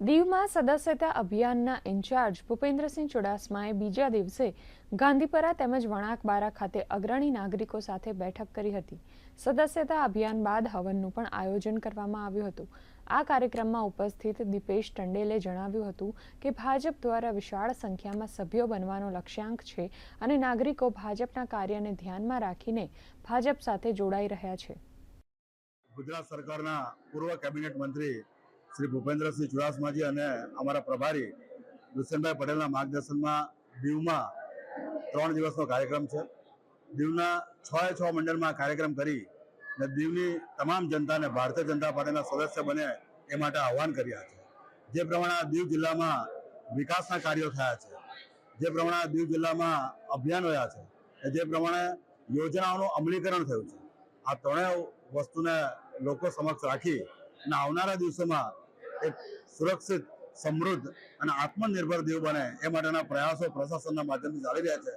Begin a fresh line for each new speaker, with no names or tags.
દીવમાં સદસ્યતા અભિયાનના ઇન્ચાર્જ ભૂપેન્દ્રસિંહ ચુડાસમાએ બીજા દિવસે ગાંધીપરા તેમજ વણાકબારા ખાતે અગ્રણી નાગરિકો સાથે બેઠક કરી હતી। સદસ્યતા અભિયાન બાદ હવનનું પણ આયોજન કરવામાં આવ્યું હતું। આ કાર્યક્રમમાં ઉપસ્થિત દીપેશ ટંડેલે જણાવ્યું હતું કે ભાજપ દ્વારા વિશાળ સંખ્યામાં સભ્યો બનવાનો લક્ષ્યાંક છે અને નાગરિકો ભાજપના કાર્યને ધ્યાનમાં રાખીને ભાજપ સાથે જોડાઈ રહ્યા છે।
ગુજરાત સરકારના પૂર્વ કેબિનેટ મંત્રી શ્રી ભૂપેન્દ્રસિંહ ચુડાસમાજી અને અમારા પ્રભારી દુષ્યંતભાઈ પટેલના માર્ગદર્શનમાં દીવમાં 3 દિવસનો કાર્યક્રમ છે। દીવના 6 મંડળમાં કાર્યક્રમ કરી અને દીવની તમામ જનતાને ભારતીય જનતા પાર્ટીના સદસ્ય બને એ માટે આહવાન કર્યા છે। જે પ્રમાણે દીવ જિલ્લામાં વિકાસના કાર્યો થયા છે, જે પ્રમાણે દીવ જિલ્લામાં અભિયાન રહ્યા છે, જે પ્રમાણે યોજનાઓનું અમલીકરણ થયું છે, આ ત્રણેય વસ્તુને લોકો સમક્ષ રાખી અને આવનારા દિવસોમાં એક સુરક્ષિત, સમૃદ્ધ અને આત્મનિર્ભર દીવ બને એ માટેના પ્રયાસો પ્રશાસનના માધ્યમથી ચાલી રહ્યા છે।